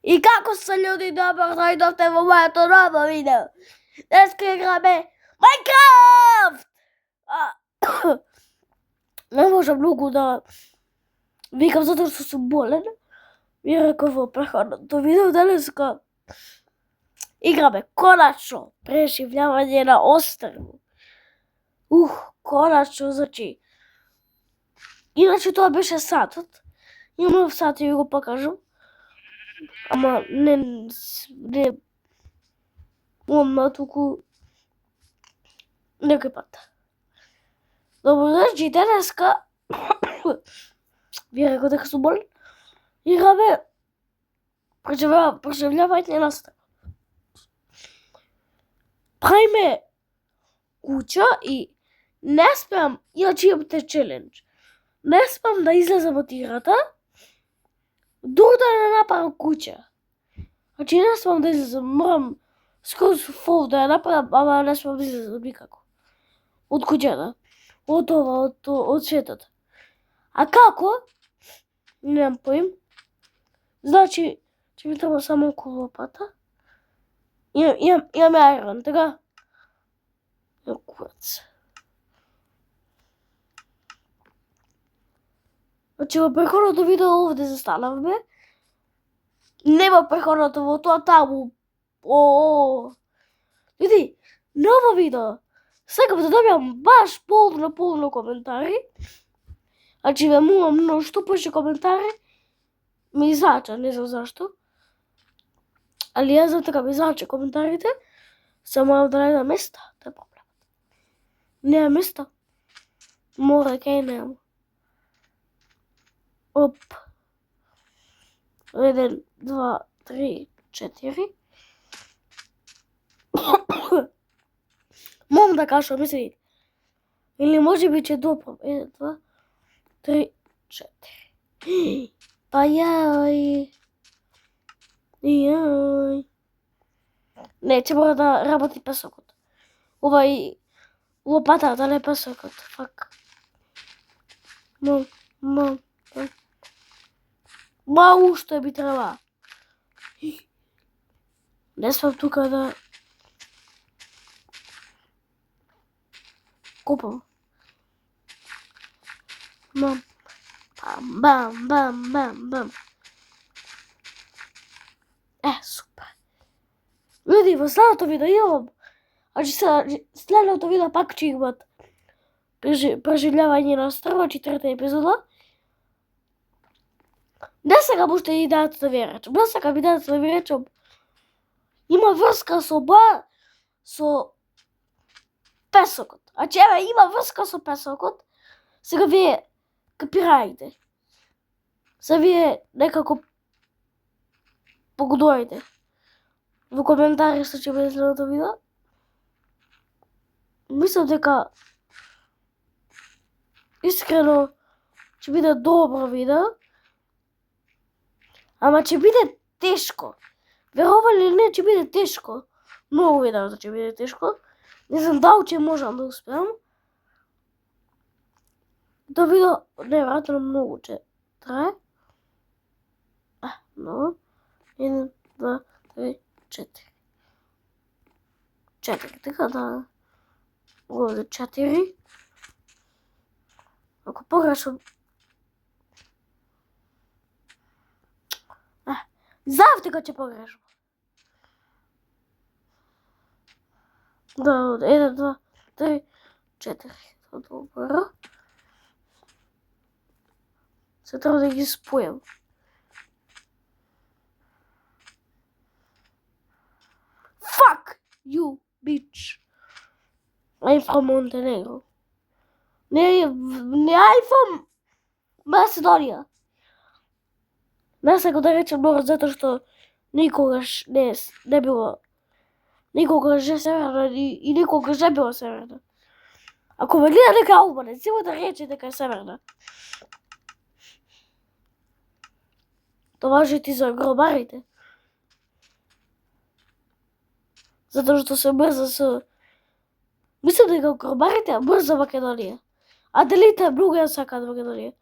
И како се људи, добро дојдовте во моето ново видео. Деска играме Minecraft! Не можам многу да викам затоа што сум болен. Ви реков во претходното видео, денеска играме конечно преживljavање на острво. Конечно, значи. Иначе тоа беше сатот. Имам сат и ви го покажам. Ама не одма туку некој пат. Добро, значи денеска ви реков дека сум болен. Играме преживljavање на острво. Правиме куќа и не спеам, иначе имате челендж. Не спеам да излезам од играта, дури да не направам куќа. Значи не спеам да излезам, морам скоро фол да ја направам, ама не спеам да излезам никако. Од куќата, од светот. А како? Немам поим. Значи, ќе ми треба само лопата. Имаме айрон, така? Курац. Значи во претходното видео овде застанавме. Нема претходното во тоа таму. Види, ново видео. Сакам да добиам баш полно коментари. Значи ве молам, но што повеќе коментари ми изача, не знам зашто. Али јас знам така ми изача коментарите. Се морам да најдам места, тоа е проблемот. Нема места. Мора кај нема. Оп. 1, 2, 3, 4. Мом да кажам, мисли. Или може би ќе допам. 1, 2, 3, 4. Па јај. Не, ќе мора да работи песокот. Овај лопатата, не песокот. Фак. Уште би треба. Не смам тука да купам. Бам. Супер. Луѓе, во следното видео имам. Следното видео пак ќе имат преживljavање на острво, 4-та епизода. Не сакам уште идејата да ви речам. Не сакам идејата да ви речам. Има врска со песокот. Значи, еве, има врска со песокот. Сега вие капирајте. Се вие некако погодувајте. Во коментари што ќе биде следното видео. Мислам дека искрено ќе биде добро видео. Ама ќе биде тешко. Верували или не, ќе биде тешко. Многу видео ќе биде тешко. Не знам дали ќе можам да успеам. Тоа видео неверојатно многу ќе трае. Но 1, 2, 3, 4. 4, така да. Овде 4. Ако погрешам. Знаев дека ќе погрешам. Да, 1, 2, 3, 4. Добро. Се треба да ги спојам. Fuck you, bitch. I'm from Montenegro. Не, I'm from Macedonија. Не сакам да речем Норд, затоа што никогаш не било. Никогаш не северна и никогаш не било северна. Ако ме гледа нека албанец, има да рече дека е северна. Тоа важи и за гробарите. Затоа што се брза со... Мислам дека гробарите брза Македонија. А делите многу ја сакаат Македонија.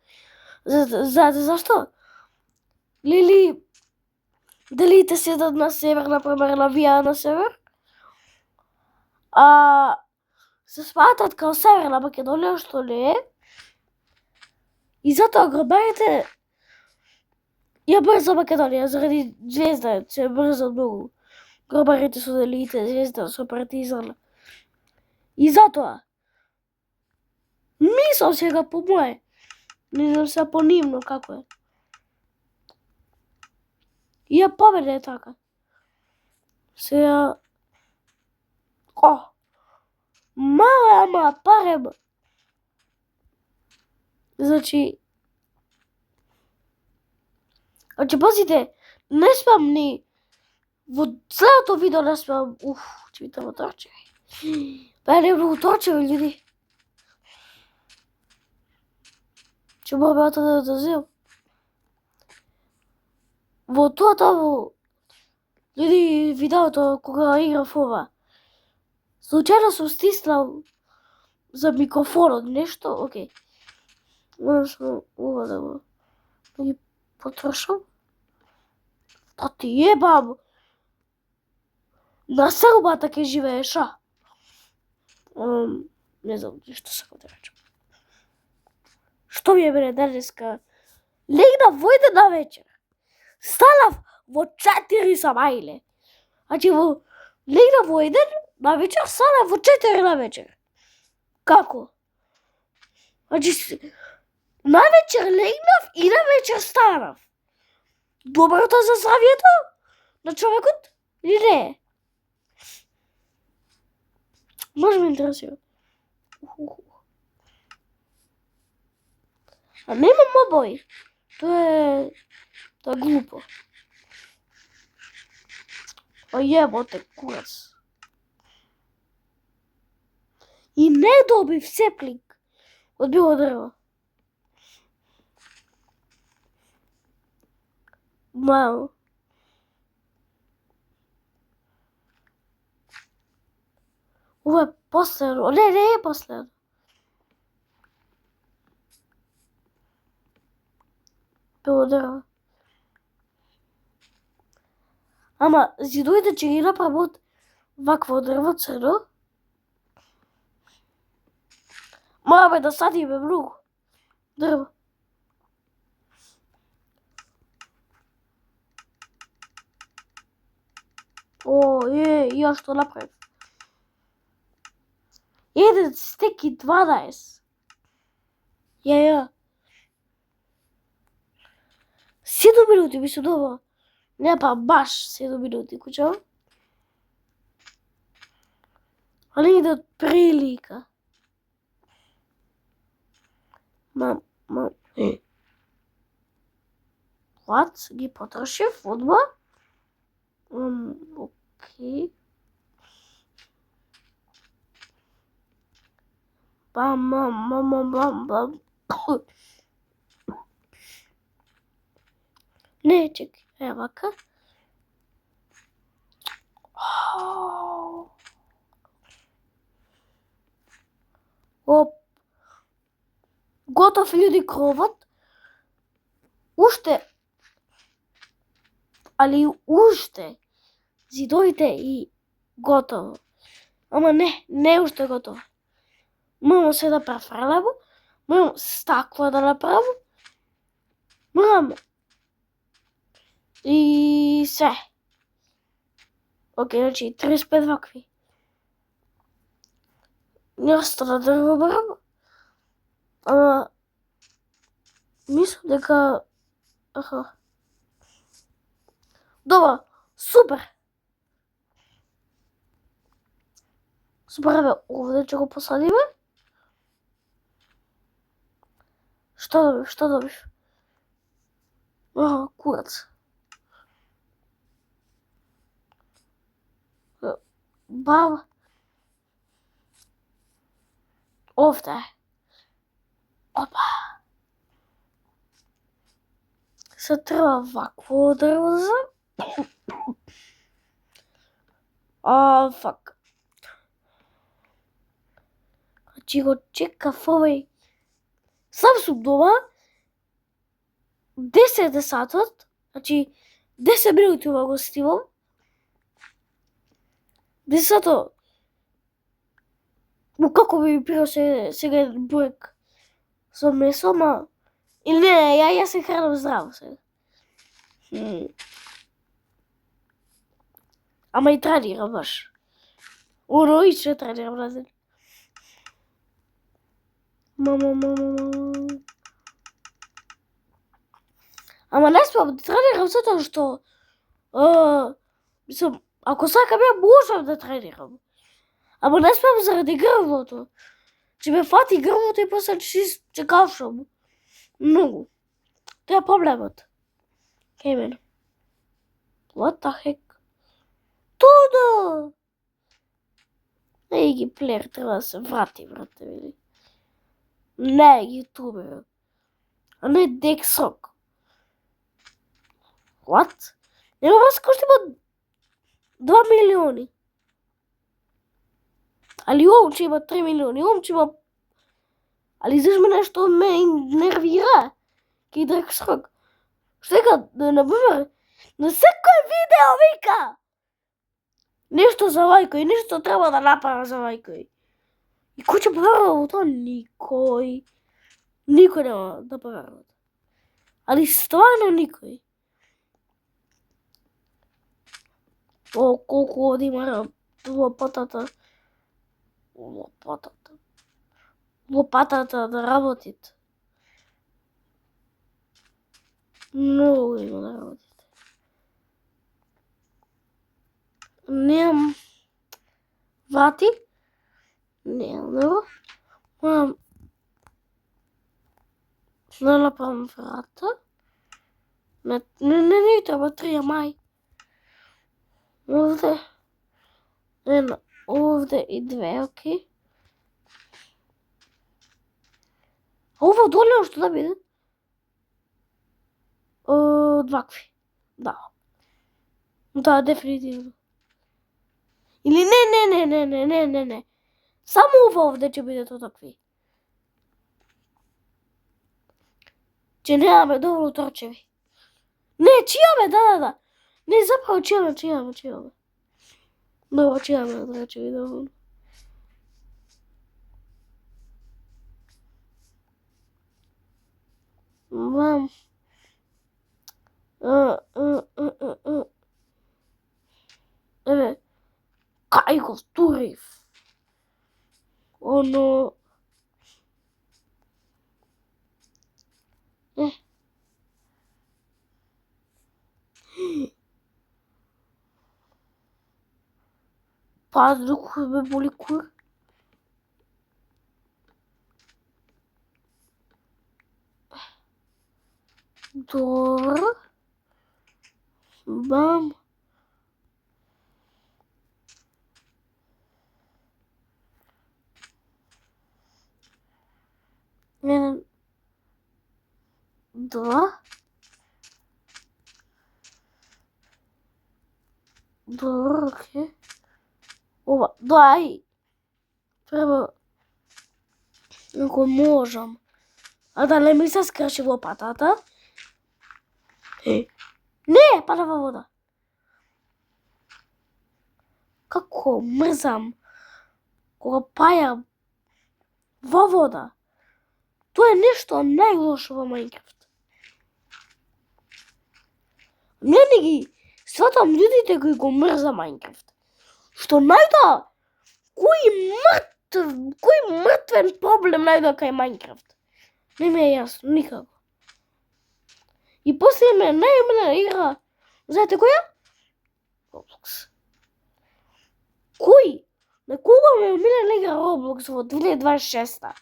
Знаете зашто? Лили делите седат на север, например, навија на север, се сматрат као Северна Македонија, што не е. И затоа гробарите ја брза Македонија, заради Звезда, се брза многу. Гробарите со делите, Звезда со Партизан. И затоа, мислам сега по моje, не знам се по нивно како е. И ја победе така. Сега, мало ама парем. Значи, пазите, не спам ни во целото видео не спам, ќе ми треба торчеви. Па не многу торчеви, луѓе. Ќе мора да земам. Во тоа таму, луѓе, видеото кога играв ова, случајно сум стиснал за микрофонот нешто, окей. Морам само ова да ги потрошам. Да ти ебам! На селбата ке живееш, а? Не знам што сакам да речем. Што ми е мене денеска? Легнав во 1 на вечер. Станав во 4 самаиле. Значи, легнав во 1 на вечер, станав во 4 на вечер. Како? Значи, на вечер легнав и на вечер станав. Доброто за здравјето на човекот или не е? Може ме интересира. А немам обои. Тоа е глупо. Јеботе курац. И не добив сеплик од било дрво. Мало. Ова е последно. Не е последно. Било дрво. Ама, зидовите ќе ги направат вакво дрво црно. Мораме да садиме многу дрво. Ја што направив? 1 стек и 12. Ја. 7 минути би се добро. Не па баш 7 минути, куча. Али иде од прилика. What? Ги потрошив одма? Окей. Бам. Не, чекай, е вака. Готов луѓе кровот. Уште зидовите и готово. Ама не уште готово. Морам се да префрлам, морам стакло да направам, морам и се. Окей, значи 35 вакви. Не остана дрво барам, ама мислам дека... Добро, супер! Супер, овде ќе го посадиме. Што добив? Курац. Баба. Овде. Опа. Се треба вакво дрво за... фак. Значи го чекав овој. Сам сум дома. 10 сатот. Значи 10 минути ова го снимам. Десето, како би пирao сега еден бурек со месо, ма... Или не, ја се хранам здраво сега. Ама и тренирам баш. Уроично тренирам на ден. Ама не смеам да тренирам затоа што... Мислам, ако сакам ја можам да тренирам. Ама не смеам заради грвото. Че ме фати грвото и после че кафшам. Многу. Тоа е проблемот. Кај мене. What the heck? Тодо! Не ги плеер, треба да се врати, брате, вели. Не, јутубер. А не Дексрок. What? Нема врска што има 2 милиони. Али омче има 3 милиони, омче има... Али знаеш ме нешто ме нервира? Кај Дексрок. Што дека, например, на секој видео вика нешто за Вајко и нешто треба да направи за Вајко. И кој ќе поверува во тоа? Никој. Никој нема да поверува. Али стварно никој. О, колку овде има лопатата. Лопатата да работите. Многу има да работите. Немам врати. Немам него. Морам да направам врата. Не треба 3 мај. Овде. Едно. Овде и 2, окей. Ова доле што да биде? Двакви. Да. Да, дефинитивно. Или не. Само ова овде ќе биде такви. Че немаме доволно торчеви. Не, чијаме, да. Не, заправо чијаме. Добро, чијаме торчеви доволно. Мам. Еве, кај го стурив? Оно... Пазрук ме боли кур. Добро. Бам. Еден. 2. Добро, окей. Ова, дај. Треба... Ако можам. А да не ми се скрши лопатата. Не, пада во вода. Како мрзам кога паја во вода. Тоа е нешто најлошо во Мајнкрафт. Не ги сватам луѓето кои го мрза Мајнкрафт. Што најда кој мртвен проблем најда кај Мајнкрафт. Не ми е јасно никако. И после име најмена игра. Знаете која? Roblox. Кој? На кога ме омилена игра Roblox во 2026-та?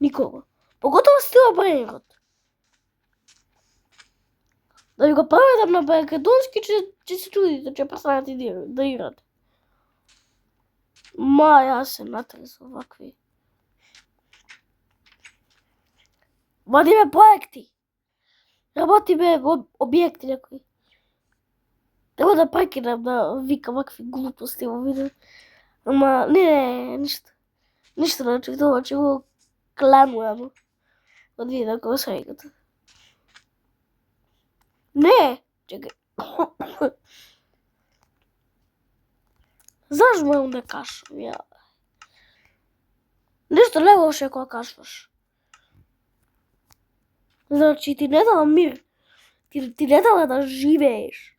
Никога. Поготово Стила Брейнрот. Да ви го преведам на македонски, че се чудите, че престанете да играте. Ма, јас се натресав вакви. Вадиме проекти. Работиме објекти некои. Треба да прекинам да викам вакви глупости во видео. Ама, не, ништо. Ништо не очектувам, че го кланувам од видео кога се викате. Не, чекај. Знаеш ме онде кашвам, ја. Нешто не лоше кога кашваш. Значи ти не дава мир. Ти не дава да живееш.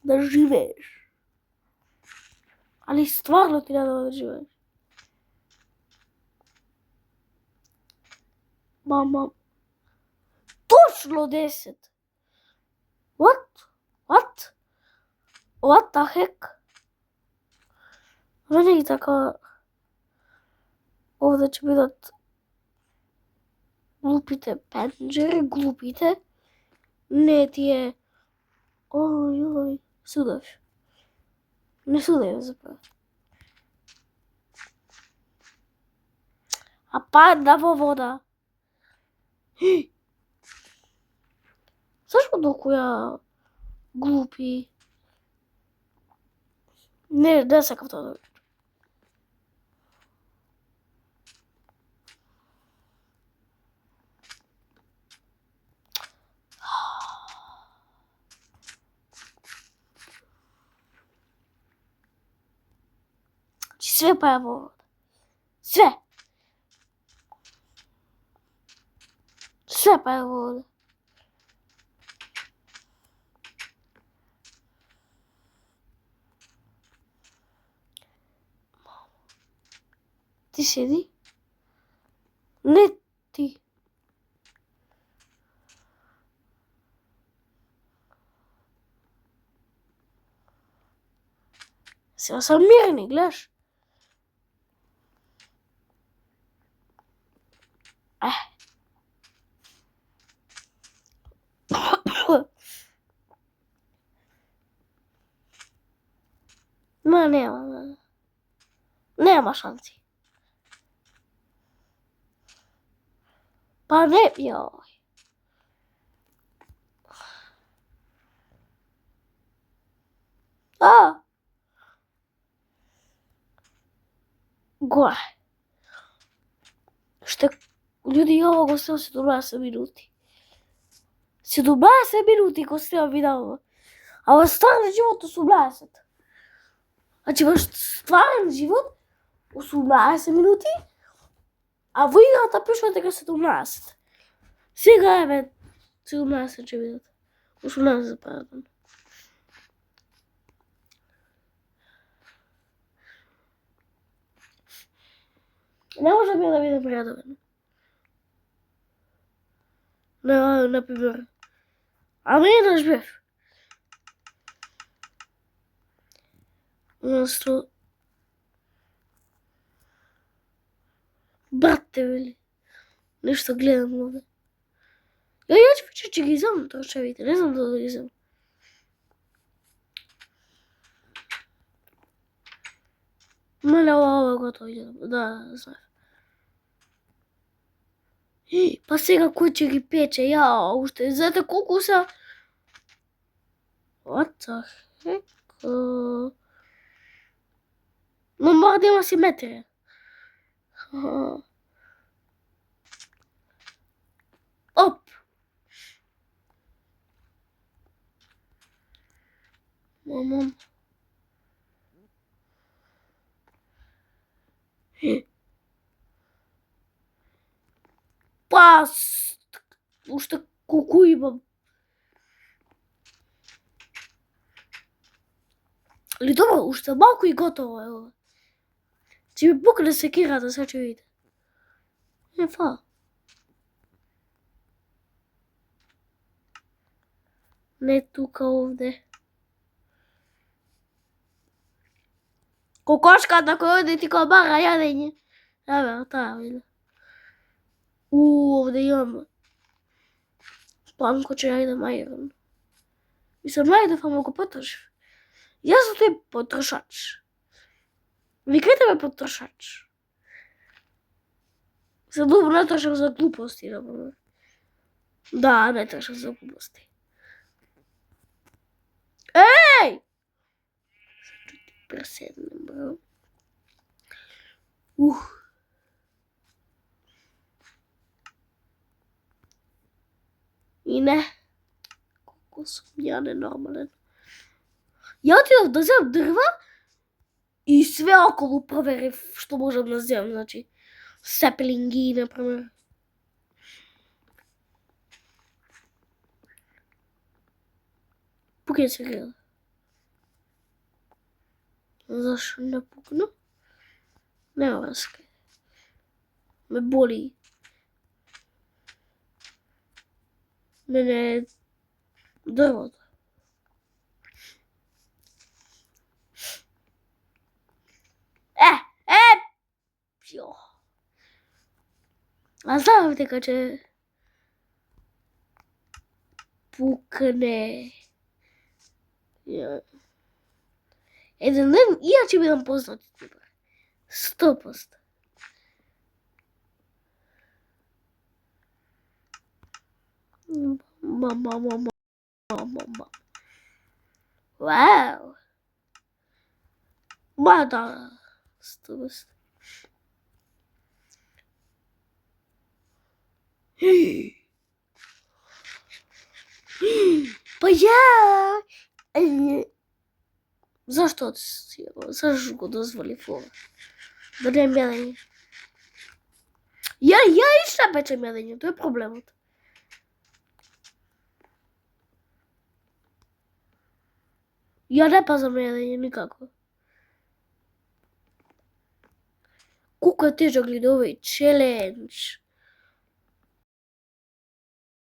Да живееш. Али стварно ти не дава да живееш. Мама. Точно 10. What the heck? Мене и така овде ќе бидат глупите пенџери, глупите. Не тие... Ој, судев. Не судев заправо. А падна во вода. Зашто толку глупи? Не сакам тоа да видам. Све паја во вода. Све паја во вода. Ти седи? Не ти. Сега сам мирни, гледаш? Ма нема шанси. Па не, јој. Горе. Што луѓе ова го снимам 17 минути. 17 минути го снимам видео. А во стварен живот 18. Значи во стварен живот 18 минути, а во играта пишува дека 17. Сега еве 17 ќе бидат. 18 пардон. Не може да видам редовен. Например. Ама еднаш бев. Уместо брате, вели. Нешто гледам овде. Ја ќе ги земам трошевите, не знам да ги земам. Мале ова готово ќе да, знаеш. Па сега кој ќе ги пече, ја, уште, знаете колку се... What the heck? Но мора да има симетрија. Оп! Мамам. Па, уште колку имам. Или добро, уште малку и готово е ова. Ќе ми пукне секирата, сега ќе видите. Фа. Не тука овде. Кокошката кој оди ти кој бара јадење. Еве, таа виде. Овде имам планко, ќе ја идем ајдем. Мислам, ајдем, ама го потрошив. Јас сум тој потрошач. Викајте ме потрошач. За добро не трошам за глупости, например. Да, не трошам за глупости. Еј! Преседнем, бро. И не. Колку сум ја ненормален. Ја отидов да земам дрва И све околу проверив што можам да земам, значи сепелинги, например. Пукне се гледа. Зашо не пукна? Нема врска. Ме боли. Мене дрвото. Пио. А знам дека ќе пукне. Еден ден ја ќе бидам познат. 100%. Мама. Вау. Мада. 100%. Па ја. Зашто зашто го дозволи ова? Да не мелење. Ја ишта пече мелење, тоа е проблемот. Ја не пазам мелење никако. Колку е тежок ли овој челендж?